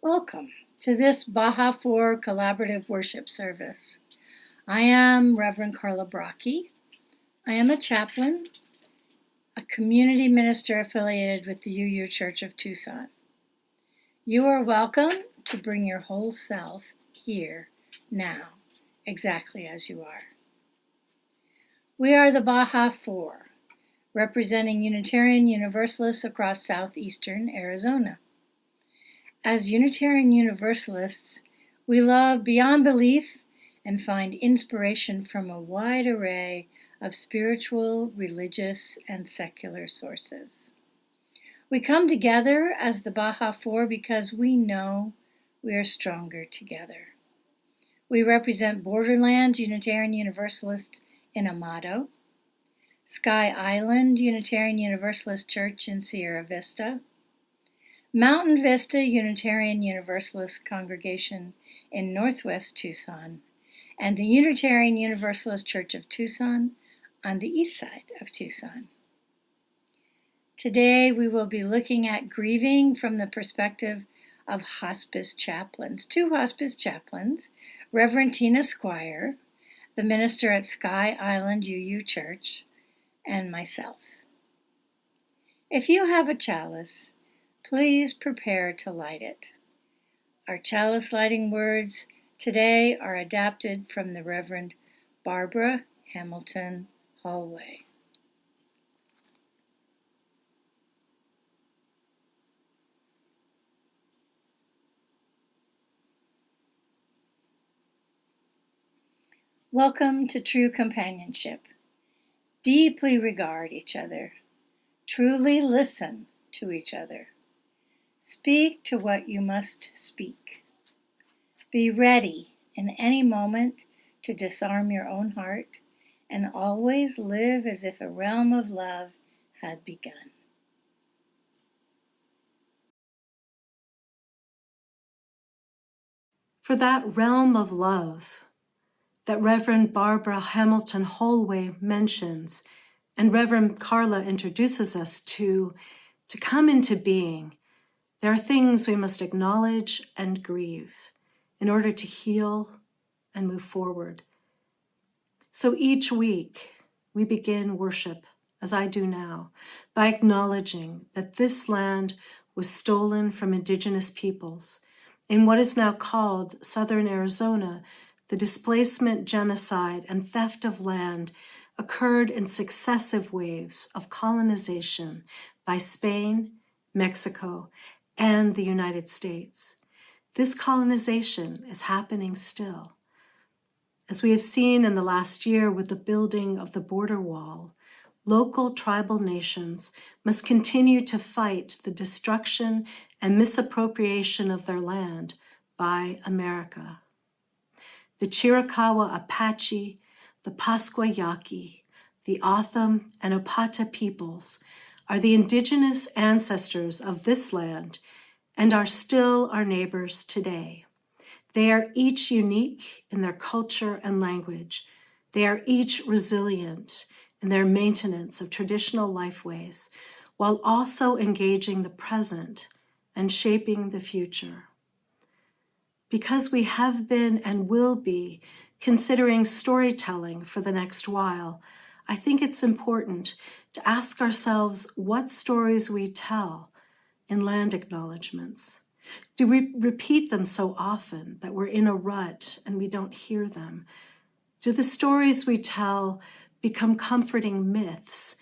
Welcome to this Baja 4 collaborative worship service. I am Reverend Karla Brockie. I am a chaplain, a community minister affiliated with the UU Church of Tucson. You are welcome to bring your whole self here, now, exactly as you are. We are the Baja 4, representing Unitarian Universalists across southeastern Arizona. As Unitarian Universalists, we love beyond belief and find inspiration from a wide array of spiritual, religious, and secular sources. We come together as the Baja 4 because we know we are stronger together. We represent Borderlands Unitarian Universalists in Amado, Sky Island Unitarian Universalist Church in Sierra Vista, Mountain Vista Unitarian Universalist Congregation in Northwest Tucson, and the Unitarian Universalist Church of Tucson on the east side of Tucson. Today we will be looking at grieving from the perspective of hospice chaplains. Two hospice chaplains, Reverend Tina Squire, the minister at Sky Island UU Church, and myself. If you have a chalice, please prepare to light it. Our chalice lighting words today are adapted from the Reverend Barbara Hamilton Hallway. Welcome to true companionship. Deeply regard each other. Truly listen to each other. Speak to what you must speak. Be ready in any moment to disarm your own heart and always live as if a realm of love had begun. For that realm of love that Reverend Barbara Hamilton Hallway mentions and Reverend Karla introduces us to come into being, there are things we must acknowledge and grieve in order to heal and move forward. So each week we begin worship, as I do now, by acknowledging that this land was stolen from indigenous peoples. In what is now called Southern Arizona, the displacement, genocide, and theft of land occurred in successive waves of colonization by Spain, Mexico, and the United States. This colonization is happening still. As we have seen in the last year with the building of the border wall, local tribal nations must continue to fight the destruction and misappropriation of their land by America. The Chiricahua Apache, the Pascua Yaqui, the Otham and Opata peoples are the indigenous ancestors of this land and are still our neighbors today. They are each unique in their culture and language. They are each resilient in their maintenance of traditional lifeways, while also engaging the present and shaping the future. Because we have been and will be considering storytelling for the next while, I think it's important to ask ourselves what stories we tell in land acknowledgements. Do we repeat them so often that we're in a rut and we don't hear them? Do the stories we tell become comforting myths,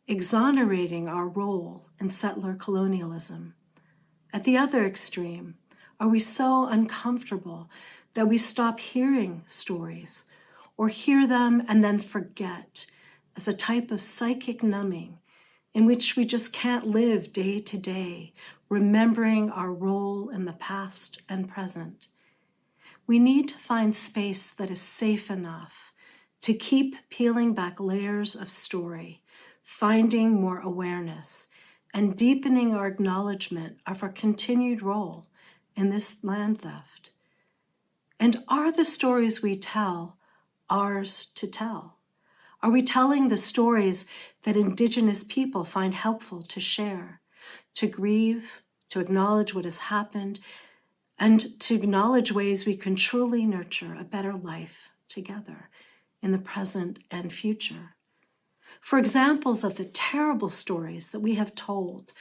exonerating our role in settler colonialism? At the other extreme, are we so uncomfortable that we stop hearing stories or hear them and then forget as a type of psychic numbing in which we just can't live day to day, remembering our role in the past and present? We need to find space that is safe enough to keep peeling back layers of story, finding more awareness, and deepening our acknowledgement of our continued role in this land theft. And are the stories we tell ours to tell? Are we telling the stories that indigenous people find helpful to share, to grieve, to acknowledge what has happened, and to acknowledge ways we can truly nurture a better life together in the present and future. For examples of the terrible stories that we have told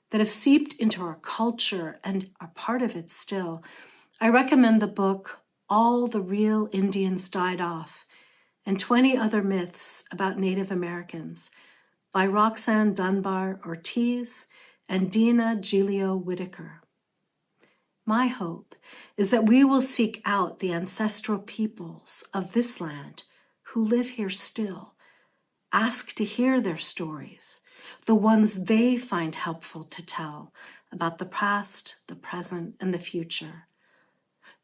that have seeped into our culture and are part of it still, I recommend the book All the Real Indians Died Off and 20 Other Myths About Native Americans by Roxanne Dunbar Ortiz and Dina Gilio Whitaker. My hope is that we will seek out the ancestral peoples of this land who live here still, ask to hear their stories, the ones they find helpful to tell about the past, the present, and the future.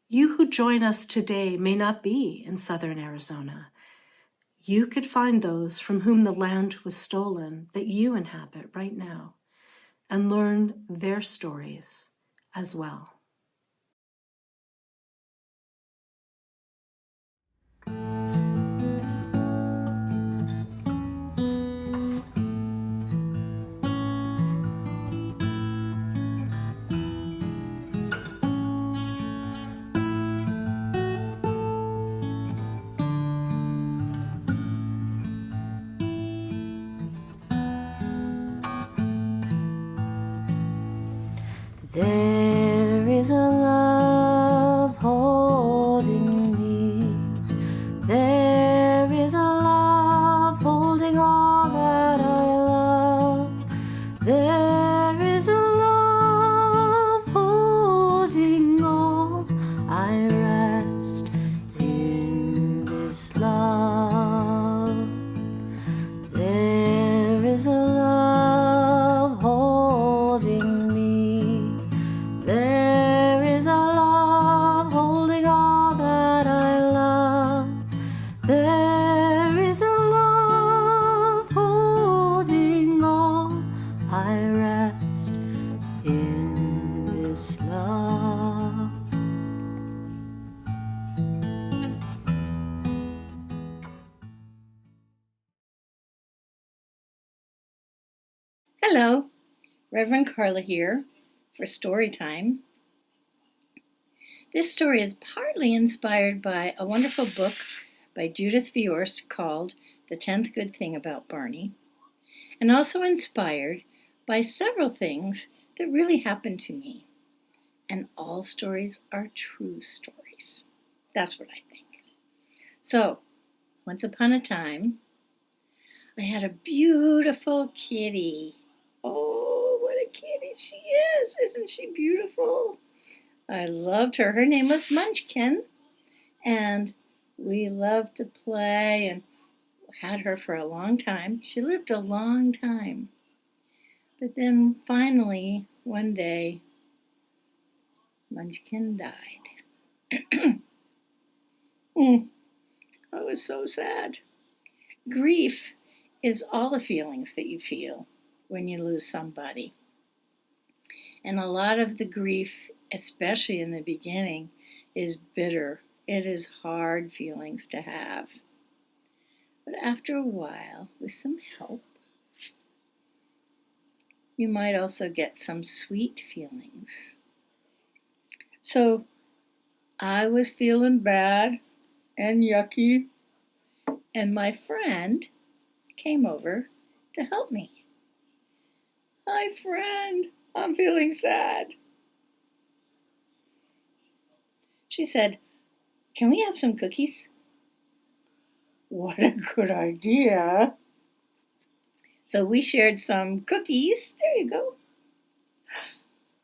You who join us today may not be in southern Arizona. You could find those from whom the land was stolen that you inhabit right now and learn their stories as well. There is a love holding me. There is a love holding all that I love. There is a love holding all. I rest in this love. There is a love holding me. There is a love holding all that I love. There is a love holding all. I rest in this love. Hello, Reverend Karla here for story time. This story is partly inspired by a wonderful book by Judith Viorst called The 10th Good Thing About Barney, and also inspired by several things that really happened to me. And all stories are true stories. That's what I think. So, once upon a time, I had a beautiful kitty. Oh, what a kitty she is. Isn't she beautiful? I loved her. Her name was Munchkin, and we loved to play and had her for a long time. She lived a long time. But then finally, one day, Munchkin died. I was so sad. Grief is all the feelings that you feel when you lose somebody. And a lot of the grief, especially in the beginning, is bitter. It is hard feelings to have. But after a while, with some help, you might also get some sweet feelings. So I was feeling bad and yucky, and my friend came over to help me. Hi, friend, I'm feeling sad. She said, "Can we have some cookies?" What a good idea. So we shared some cookies. There you go.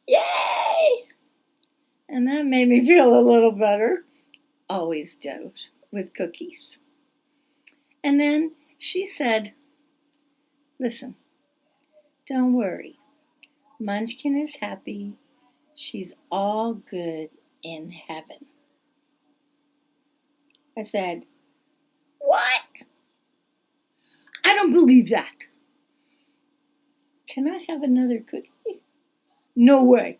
Yay! And that made me feel a little better. Always does with cookies. And then she said, "Listen, don't worry. Munchkin is happy. She's all good in heaven." I said, "What? I don't believe that. Can I have another cookie?" "No way.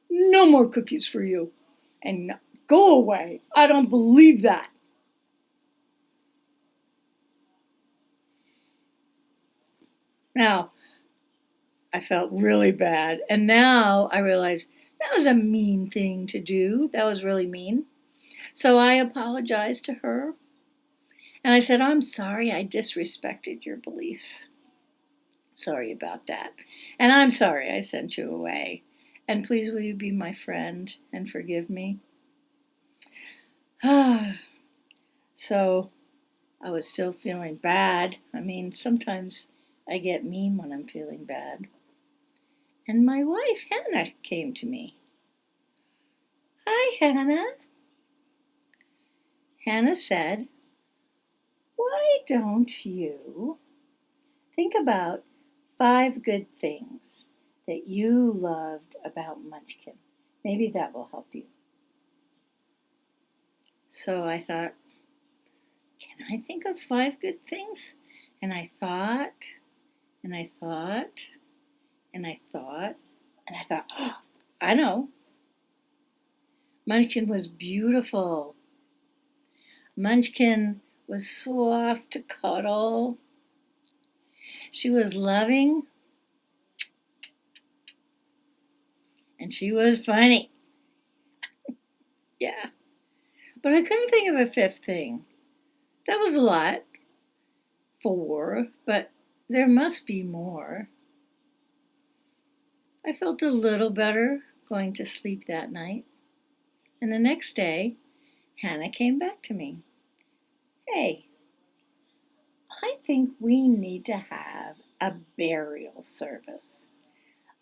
No more cookies for you. And no, go away. I don't believe that." Now, I felt really bad. And now I realized That was a mean thing to do. That was really mean. So I apologized to her. And I said, I'm sorry I disrespected your beliefs. Sorry about that. And I'm sorry I sent you away. And please, will you be my friend and forgive me? So I was still feeling bad. I mean, sometimes I get mean when I'm feeling bad. And my wife, Hannah, came to me. Hi, Hannah. Hannah said, why don't you think about 5 good things that you loved about Munchkin? Maybe that will help you. So I thought, can I think of 5 good things? And I thought, and I thought, and I thought, and I thought, oh, I know. Munchkin was beautiful. Munchkin was soft to cuddle. She was loving. And she was funny. Yeah. But I couldn't think of a 5th thing. That was a lot. 4, but there must be more. I felt a little better going to sleep that night. And the next day, Hannah came back to me. Hey, I think we need to have a burial service.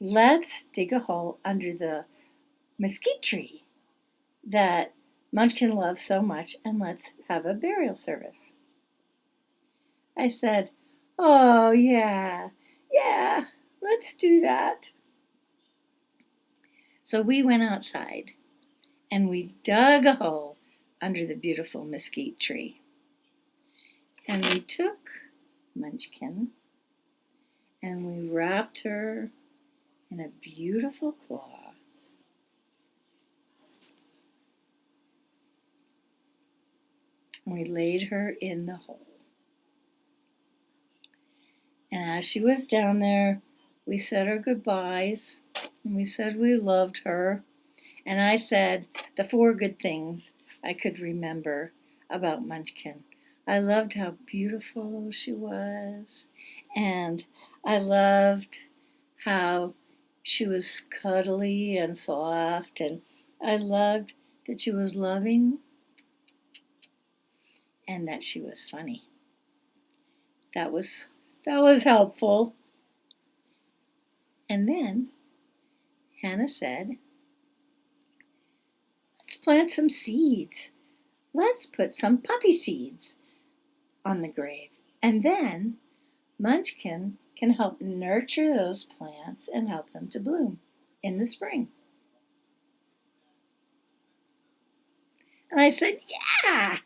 Let's dig a hole under the mesquite tree that Munchkin loves so much, and let's have a burial service. I said, oh, yeah, let's do that. So we went outside and we dug a hole under the beautiful mesquite tree. And we took Munchkin and we wrapped her in a beautiful cloth. And we laid her in the hole. And as she was down there, we said our goodbyes, and we said we loved her. And I said the 4 good things I could remember about Munchkin. I loved how beautiful she was, and I loved how she was cuddly and soft, and I loved that she was loving and that she was funny. That was helpful. And then Hannah said, let's plant some seeds. Let's put some poppy seeds on the grave. And then Munchkin can help nurture those plants and help them to bloom in the spring. And I said, yeah,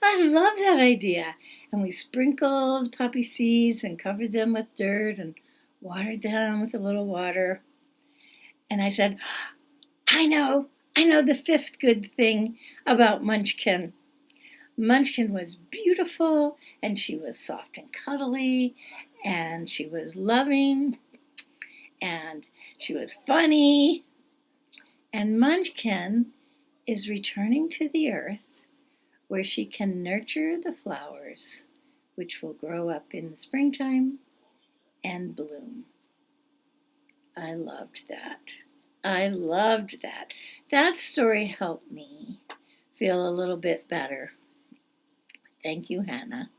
I love that idea. And we sprinkled poppy seeds and covered them with dirt and watered them with a little water. And I said, I know the 5th good thing about Munchkin. Munchkin was beautiful, and she was soft and cuddly, and she was loving, and she was funny. And Munchkin is returning to the earth where she can nurture the flowers, which will grow up in the springtime and bloom. I loved that. That story helped me feel a little bit better. Thank you, Hannah.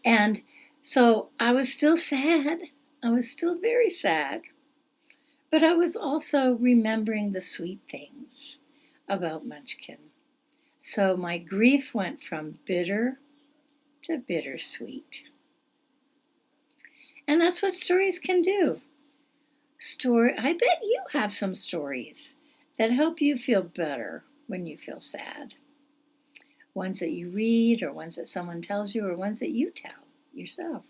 And so I was still sad. I was still very sad. But I was also remembering the sweet things about Munchkin. So my grief went from bitter to bittersweet. And that's what stories can do. I bet you have some stories that help you feel better when you feel sad. Ones that you read, or ones that someone tells you, or ones that you tell yourself.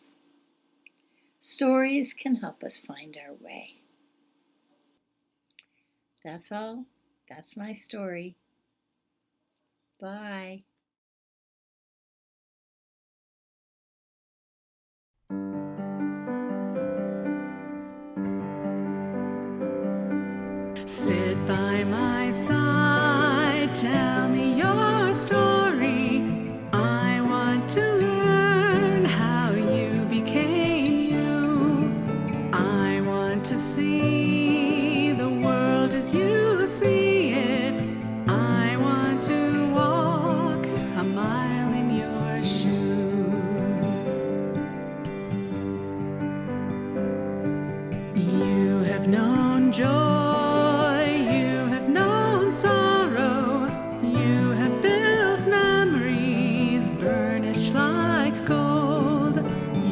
Stories can help us find our way. That's all. That's my story. Bye. Sit by my side, tell me your story. I want to learn how you became you. I want to see the world as you see it. I want to walk a mile in your shoes. You have known joy, you have known sorrow, you have built memories burnished like gold.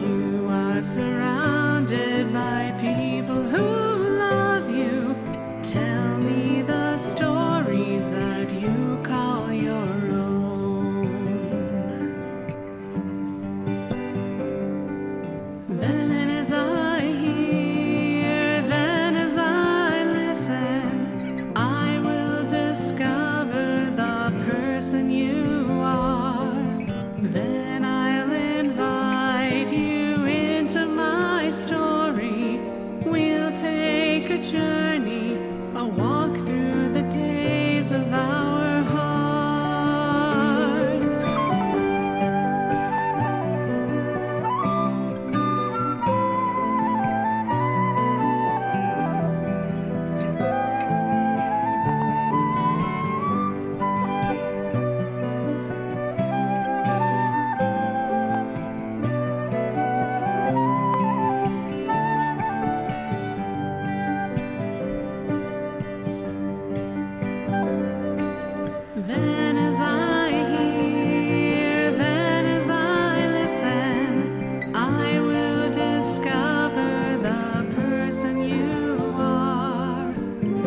You are surrounded by people who love you. Tell me the stories that you call your own. Then as I hear, then as I listen, I will discover the person you are. Then I'll invite you into my story. We'll take a journey, a walk through the days of our hearts. Then as I hear, then as I listen, I will discover the person you are.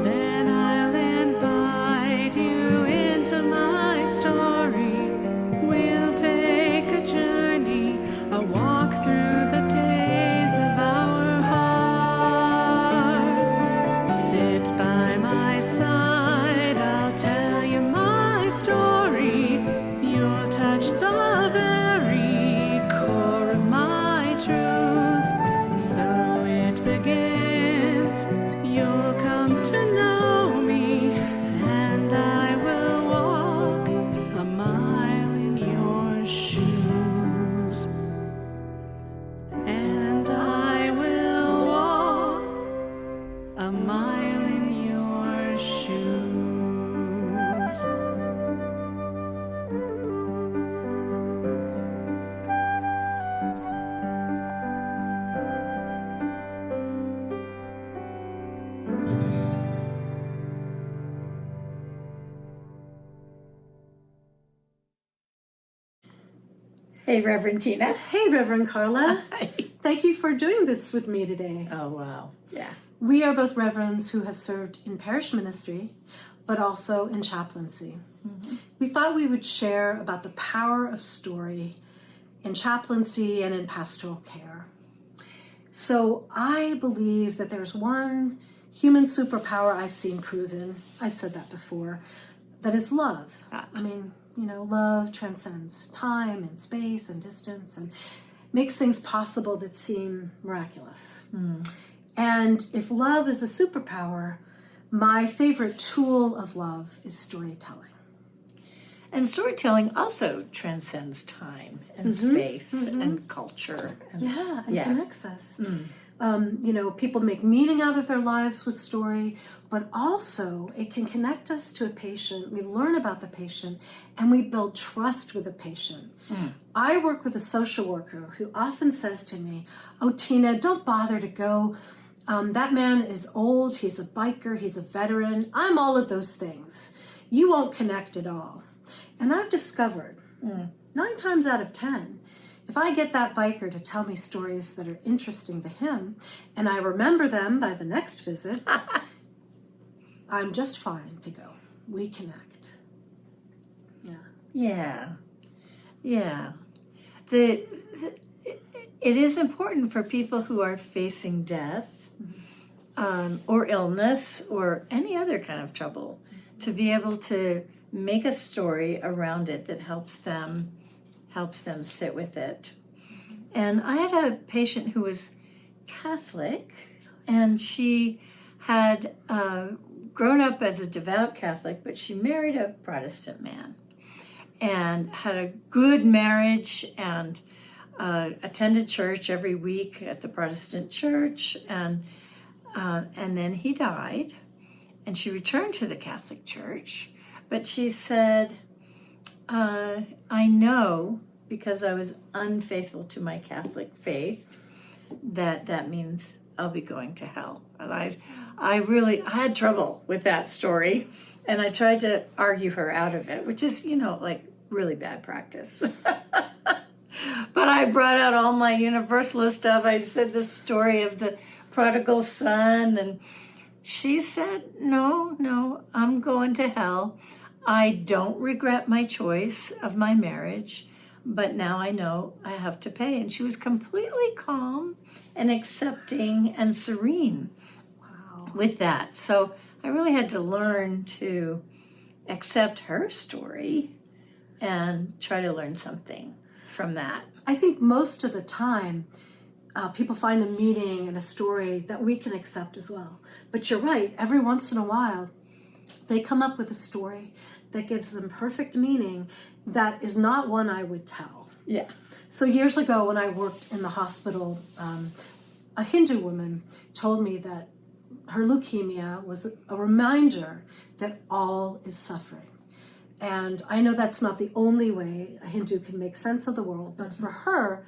Then I'll invite you into my story. We'll take a journey, a walk through the days of our hearts. Sit by my side, I'll tell you my story. You'll touch the very core of my truth. So it begins, you'll come to know me, and I will walk a mile in your shoes. And I will walk a mile in your shoes. Hey, Reverend Tina. Hey, Reverend Karla. Hi. Thank you for doing this with me today. Oh, wow. Yeah. We are both reverends who have served in parish ministry, but also in chaplaincy. We thought we would share about the power of story in chaplaincy and in pastoral care. So I believe that there's one human superpower I've seen proven, I've said that before, that is love. I mean, love transcends time and space and distance and makes things possible that seem miraculous. And if love is a superpower, my favorite tool of love is storytelling. And storytelling also transcends time and space and culture. And, And connects us. People make meaning out of their lives with story, but also it can connect us to a patient. We learn about the patient and we build trust with the patient. I work with a social worker who often says to me, "Oh, Tina, don't bother to go. That man is old, he's a biker, he's a veteran. I'm all of those things. You won't connect at all." And I've discovered 9 times out of 10, if I get that biker to tell me stories that are interesting to him, and I remember them by the next visit, I'm just fine to go. We connect. Yeah. It is important for people who are facing death or illness or any other kind of trouble to be able to make a story around it that helps them sit with it. And I had a patient who was Catholic, and she had grown up as a devout Catholic, but she married a Protestant man and had a good marriage and attended church every week at the Protestant church. And then he died, and she returned to the Catholic Church. But she said, I know, because I was unfaithful to my Catholic faith, that means I'll be going to hell. And I had trouble with that story, and I tried to argue her out of it, which is, like really bad practice. But I brought out all my Universalist stuff. I said the story of the prodigal son, and she said, no, I'm going to hell. I don't regret my choice of my marriage, but now I know I have to pay. And she was completely calm and accepting and serene with that. So I really had to learn to accept her story and try to learn something from that. I think most of the time, people find a meaning in a story that we can accept as well. But you're right, every once in a while, they come up with a story that gives them perfect meaning that is not one I would tell. Yeah. So years ago when I worked in the hospital, a Hindu woman told me that her leukemia was a reminder that all is suffering. And I know that's not the only way a Hindu can make sense of the world, but for her,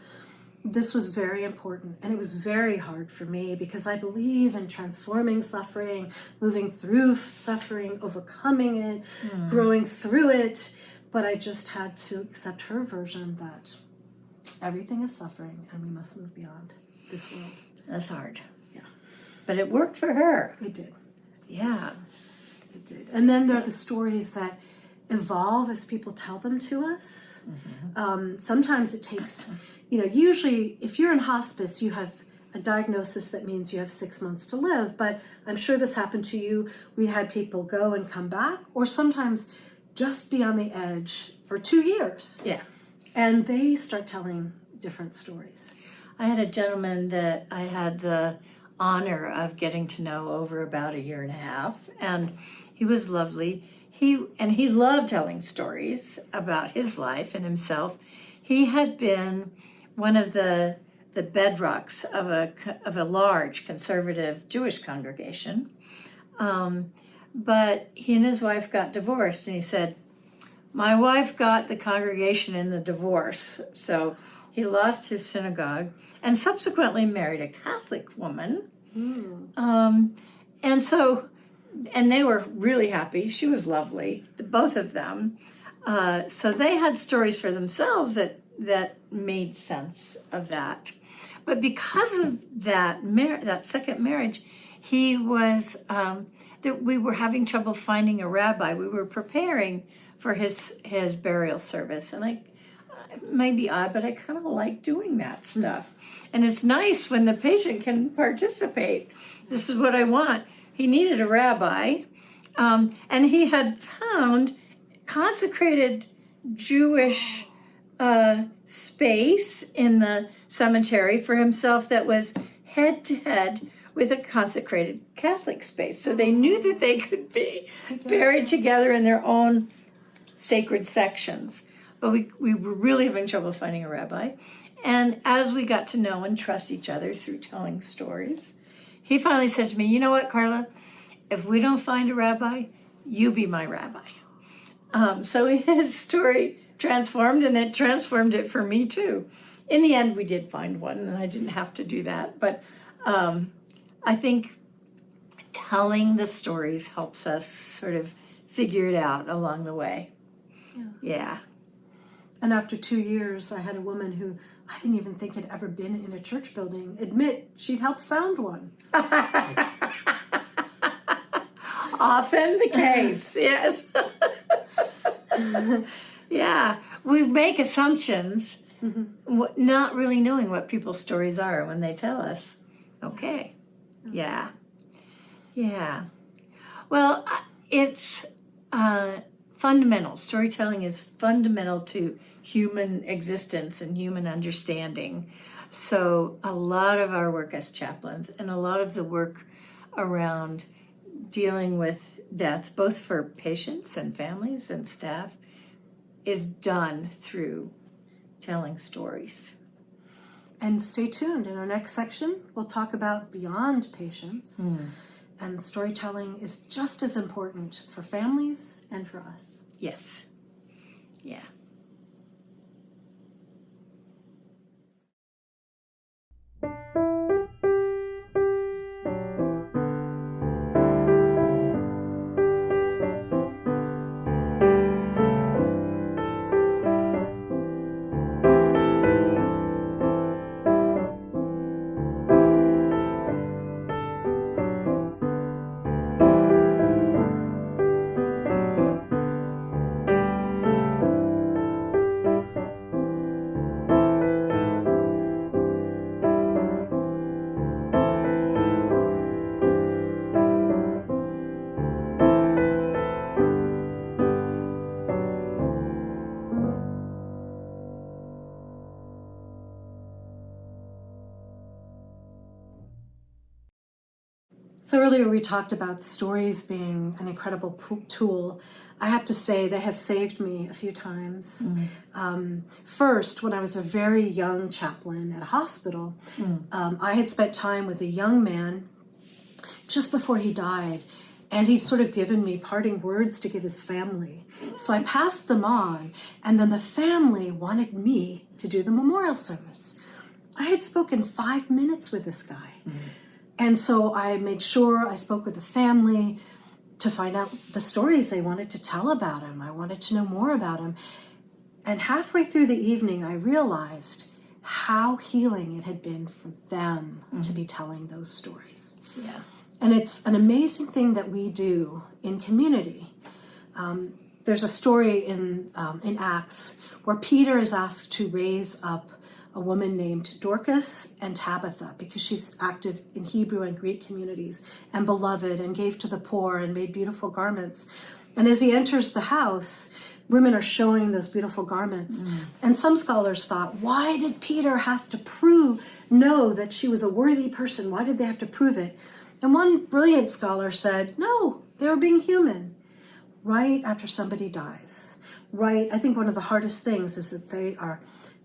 this was very important. And it was very hard for me because I believe in transforming suffering, moving through suffering, overcoming it, growing through it. But I just had to accept her version that everything is suffering and we must move beyond this world. That's hard. Yeah. But it worked for her. It did. Yeah. It did. And then there are the stories that evolve as people tell them to us. Sometimes it takes, usually if you're in hospice, you have a diagnosis that means you have 6 months to live, but I'm sure this happened to you. We had people go and come back, or sometimes just be on the edge for 2 years. Yeah. And they start telling different stories. I had a gentleman that I had the honor of getting to know over about 1.5 years, and he was lovely. He loved telling stories about his life and himself. He had been one of the bedrocks of a large conservative Jewish congregation, but he and his wife got divorced, and he said, "My wife got the congregation in the divorce." So he lost his synagogue and subsequently married a Catholic woman. And they were really happy. She was lovely, both of them. So they had stories for themselves that made sense of that. But because of that second marriage, he was that we were having trouble finding a rabbi. We were preparing for his burial service, and it may be odd, but I kind of like doing that stuff. And it's nice when the patient can participate. This is what I want. He needed a rabbi, and he had found consecrated Jewish space in the cemetery for himself that was head to head with a consecrated Catholic space. So they knew that they could be buried together in their own sacred sections. But we were really having trouble finding a rabbi. And as we got to know and trust each other through telling stories, he finally said to me, "You know what, Karla? If we don't find a rabbi, you be my rabbi." So his story transformed, and it transformed it for me too. In the end, we did find one, and I didn't have to do that. But I think telling the stories helps us sort of figure it out along the way. Yeah. And after 2 years, I had a woman who I didn't even think had ever been in a church building admit she'd helped found one. Often the case, yes. Yeah, we make assumptions, not really knowing what people's stories are when they tell us. Okay, yeah. Well, it's fundamental. Storytelling is fundamental to human existence and human understanding. So a lot of our work as chaplains and a lot of the work around dealing with death, both for patients and families and staff, is done through telling stories. And stay tuned. In our next section, we'll talk about beyond patients. And storytelling is just as important for families and for us. Yes. Yeah. So earlier we talked about stories being an incredible tool. I have to say they have saved me a few times. First, when I was a very young chaplain at a hospital, I had spent time with a young man just before he died, and he'd sort of given me parting words to give his family. So I passed them on, and then the family wanted me to do the memorial service. I had spoken 5 minutes with this guy. And so I made sure I spoke with the family to find out the stories they wanted to tell about him. I wanted to know more about him. And halfway through the evening, I realized how healing it had been for them to be telling those stories. Yeah. And it's an amazing thing that we do in community. There's a story in Acts where Peter is asked to raise up a woman named Dorcas and Tabitha because she's active in Hebrew and Greek communities and beloved and gave to the poor and made beautiful garments. And as he enters the house, women are showing those beautiful garments. And some scholars thought, why did Peter have to know that she was a worthy person? Why did they have to prove it? And one brilliant scholar said, no, they were being human. Right after somebody dies, I think one of the hardest things is that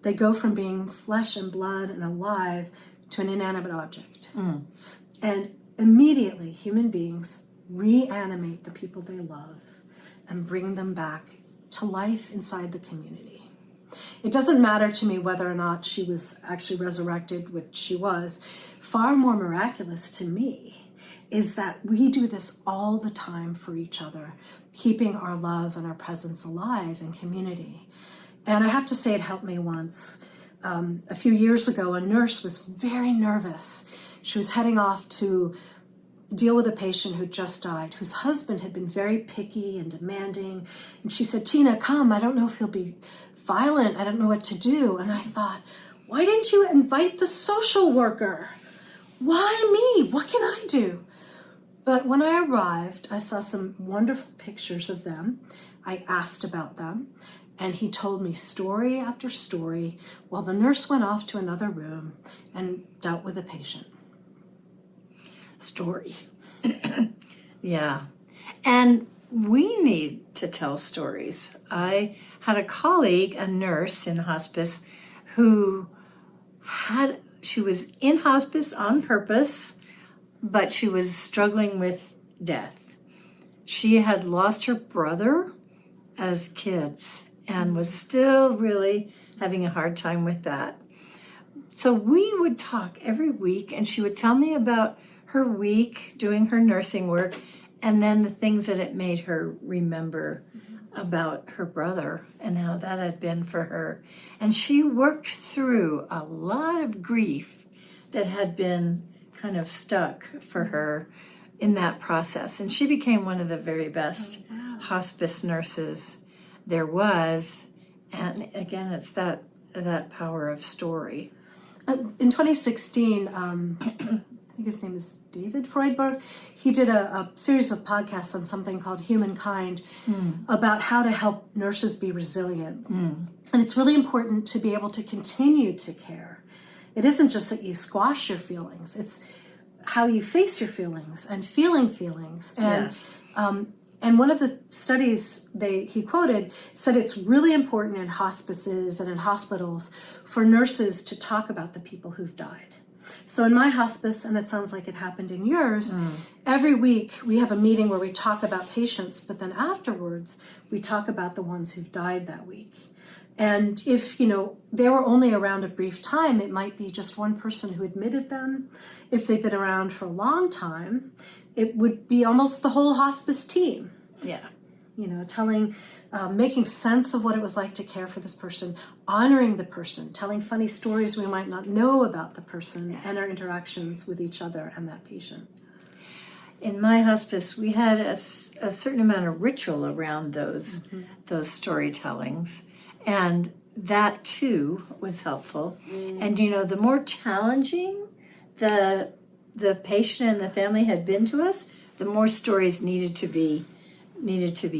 they go from being flesh and blood and alive to an inanimate object. And immediately human beings reanimate the people they love and bring them back to life inside the community. It doesn't matter to me whether or not she was actually resurrected, which she was. Far more miraculous to me is that we do this all the time for each other, keeping our love and our presence alive in community. And I have to say it helped me once. A few years ago, a nurse was very nervous. She was heading off to deal with a patient who just died, whose husband had been very picky and demanding. And she said, Tina, come, I don't know if he'll be violent. I don't know what to do. And I thought, why didn't you invite the social worker? Why me? What can I do? But when I arrived, I saw some wonderful pictures of them. I asked about them, and he told me story after story while the nurse went off to another room and dealt with a patient. Story. Yeah. And we need to tell stories. I had a colleague, a nurse in hospice, she was in hospice on purpose, but she was struggling with death. She had lost her brother as kids and was still really having a hard time with that. So we would talk every week, and she would tell me about her week doing her nursing work and then the things that it made her remember about her brother and how that had been for her. And she worked through a lot of grief that had been kind of stuck for her in that process. And she became one of the very best hospice nurses there was. And again, it's that power of story. In 2016, I think his name is David Freudberg, he did a series of podcasts on something called Humankind about how to help nurses be resilient. And it's really important to be able to continue to care. It isn't just that you squash your feelings. It's how you face your feelings and feeling feelings. And one of the studies he quoted said it's really important in hospices and in hospitals for nurses to talk about the people who've died. So in my hospice, and it sounds like it happened in yours, every week we have a meeting where we talk about patients, but then afterwards we talk about the ones who've died that week. And if, they were only around a brief time, it might be just one person who admitted them. If they've been around for a long time, it would be almost the whole hospice team. Yeah. Making sense of what it was like to care for this person, honoring the person, telling funny stories we might not know about the person and our interactions with each other and that patient. In my hospice, we had a certain amount of ritual around those storytellings. And that too was helpful. And the more challenging the patient and the family had been to us, the more stories needed to be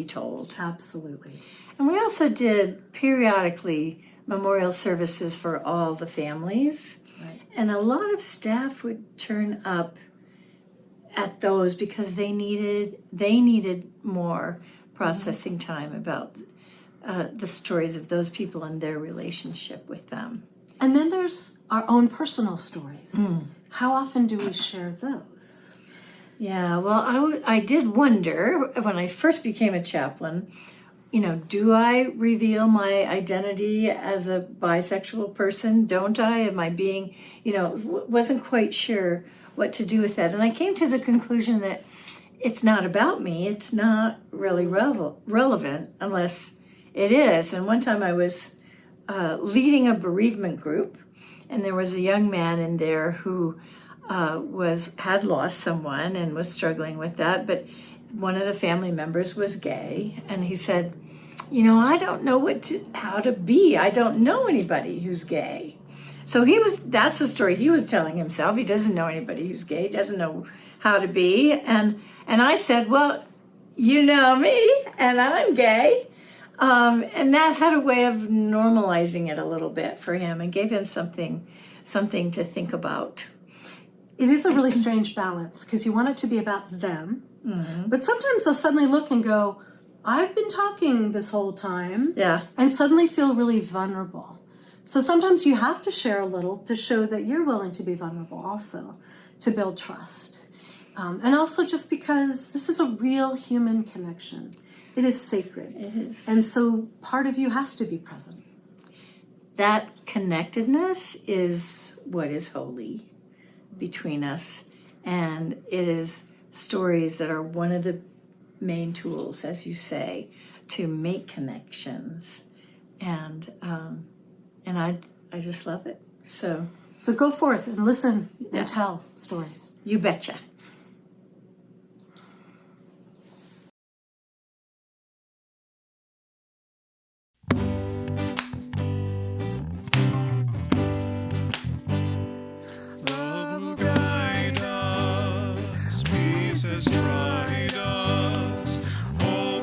told. Absolutely. And we also did periodically memorial services for all the families. Right. And a lot of staff would turn up at those because they needed more processing time about the stories of those people and their relationship with them. And then there's our own personal stories. How often do we share those? Yeah, well, I did wonder when I first became a chaplain, do I reveal my identity as a bisexual person? Don't I? Am I being, wasn't quite sure what to do with that. And I came to the conclusion that it's not about me. It's not really relevant unless it is. And one time I was leading a bereavement group, and there was a young man in there who had lost someone and was struggling with that, but one of the family members was gay, and he said, I don't know how to be. I don't know anybody who's gay. So that's the story he was telling himself. He doesn't know anybody who's gay, doesn't know how to be. And I said, well, you know me, and I'm gay. And that had a way of normalizing it a little bit for him and gave him something to think about. It is a really strange balance because you want it to be about them, but sometimes they'll suddenly look and go, I've been talking this whole time, and suddenly feel really vulnerable. So sometimes you have to share a little to show that you're willing to be vulnerable also, to build trust. And also just because this is a real human connection. It is sacred. It is. And so part of you has to be present. That connectedness is what is holy between us. And it is stories that are one of the main tools, as you say, to make connections. And I just love it. So go forth and listen and tell stories. You betcha.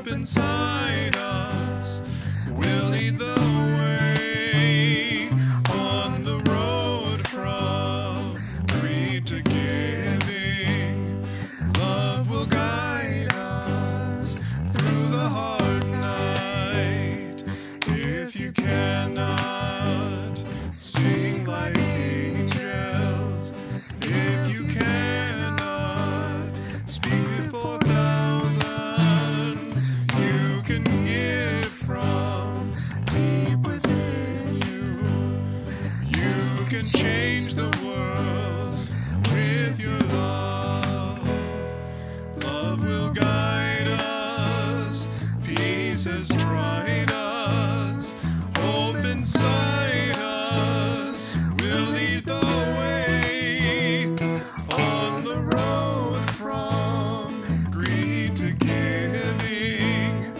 Inside us, we'll lead the way on the road from greed to giving. Love will guide us through the hard night. If you cannot speak like angels, if you cannot speak before thousands, can give from deep within you. You can change the world with your love. Love will guide us. Peace has tried us. Hope inside us will lead the way on the road from greed to giving.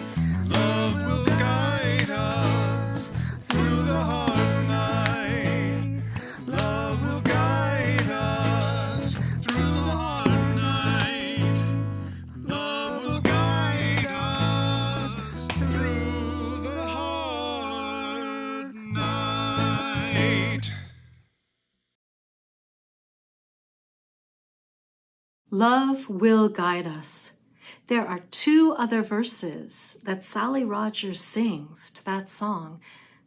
Love will guide us through the hard night. Love will guide us through the hard night. Love will guide us through Love will guide us. There are 2 other verses that Sally Rogers sings to that song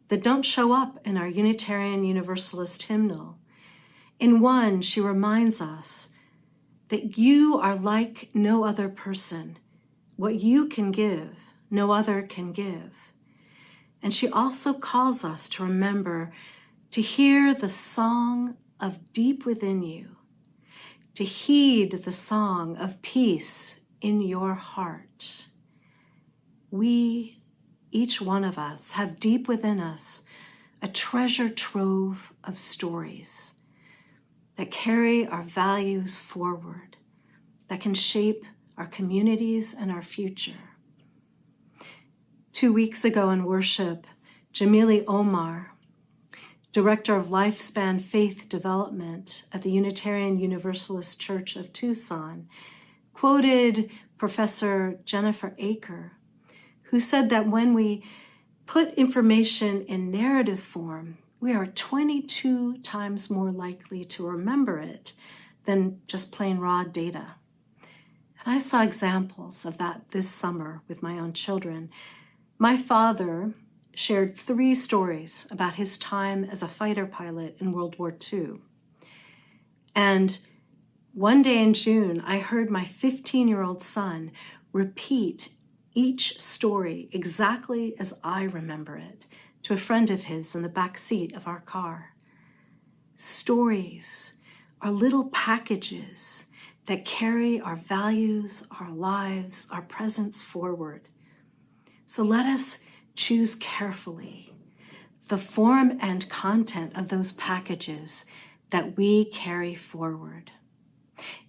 that don't show up in our Unitarian Universalist hymnal. In one, she reminds us that you are like no other person. What you can give, no other can give. And she also calls us to remember to hear the song of deep within you, to heed the song of peace in your heart. We, each one of us, have deep within us a treasure trove of stories that carry our values forward, that can shape our communities and our future. 2 weeks ago in worship, Jamili Omar, Director of Lifespan Faith Development at the Unitarian Universalist Church of Tucson, quoted Professor Jennifer Aker, who said that when we put information in narrative form, we are 22 times more likely to remember it than just plain raw data. And I saw examples of that this summer with my own children. My father shared 3 stories about his time as a fighter pilot in World War II. And one day in June, I heard my 15-year-old son repeat each story exactly as I remember it to a friend of his in the back seat of our car. Stories are little packages that carry our values, our lives, our presence forward. So let us choose carefully the form and content of those packages that we carry forward.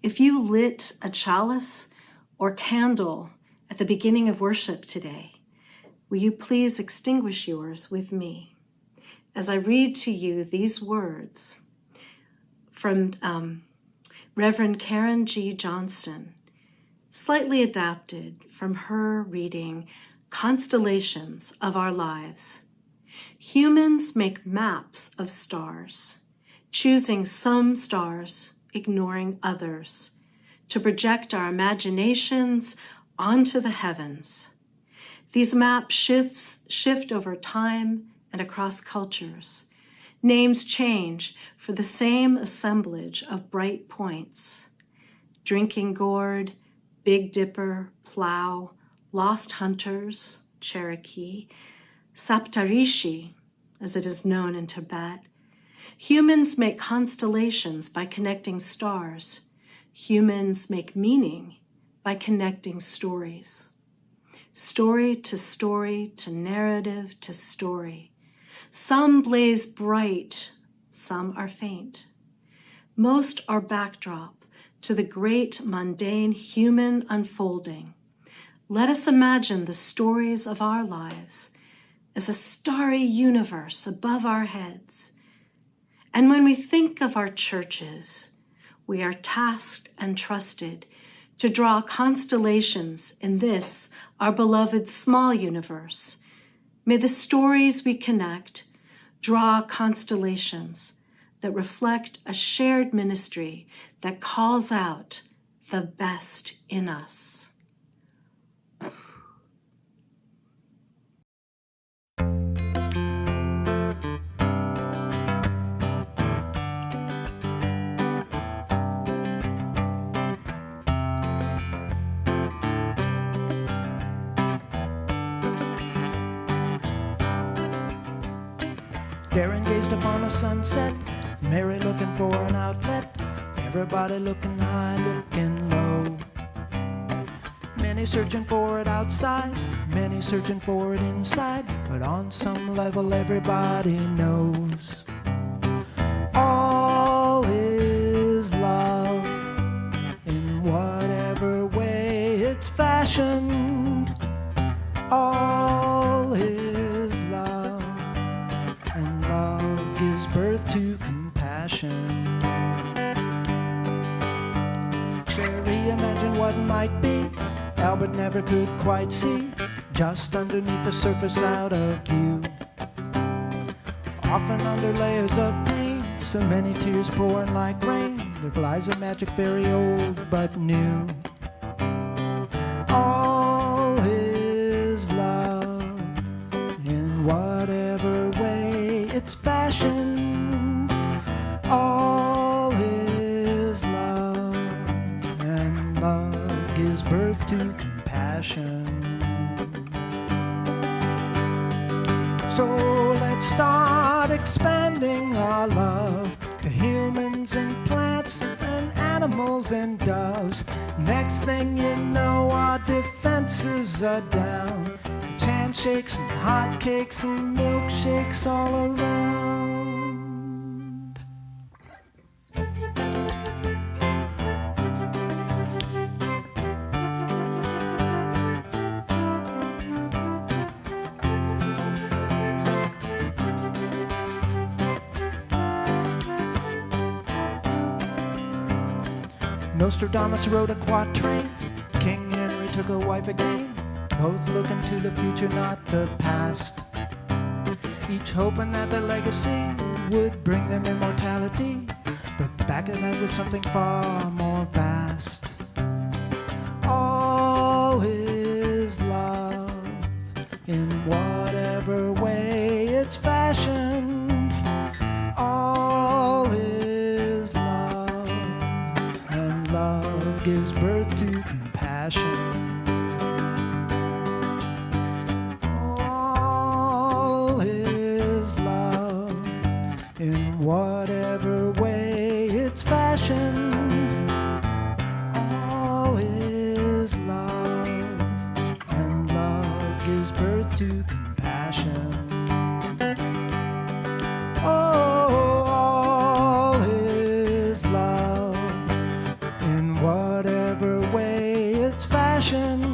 If you lit a chalice or candle at the beginning of worship today, will you please extinguish yours with me as I read to you these words from Reverend Karen G. Johnston, slightly adapted from her reading Constellations of Our Lives. Humans make maps of stars, choosing some stars, ignoring others, to project our imaginations onto the heavens. These maps shift over time and across cultures. Names change for the same assemblage of bright points. Drinking Gourd, Big Dipper, Plow, Lost Hunters, Cherokee, Saptarishi, as it is known in Tibet. Humans make constellations by connecting stars. Humans make meaning by connecting stories. Story to narrative to story. Some blaze bright, some are faint. Most are backdrop to the great mundane human unfolding. Let us imagine the stories of our lives as a starry universe above our heads. And when we think of our churches, we are tasked and trusted to draw constellations in this, our beloved small universe. May the stories we connect draw constellations that reflect a shared ministry that calls out the best in us. Darren gazed upon a sunset, Mary looking for an outlet, everybody looking high, looking low. Many searching for it outside, many searching for it inside, but on some level everybody knows all is love in whatever way it's fashioned. All is love, and love gives birth to compassion. Sherry imagined what might be, Albert never could quite see, just underneath the surface out of view. Often under layers of pain, so many tears pouring like rain, There flies a magic very old but new. All is love in whatever way it's fashioned. All is love, and love gives birth to compassion. So let's start expanding our love to humans and plants and animals and doves. Next thing you know, our defenses are down. It's handshakes and hotcakes and milkshakes all around. Nostradamus wrote a quatrain. King Henry took a wife again. Both looking to the future, not the past. Each hoping that their legacy would bring them immortality. But back of that was something far more vast. All is love in whatever way it's fashioned. All is love, and love gives birth to compassion. All is love in whatever way it's fashioned. All is love, and love gives birth to compassion. Oh, all is love in whatever way it's fashioned.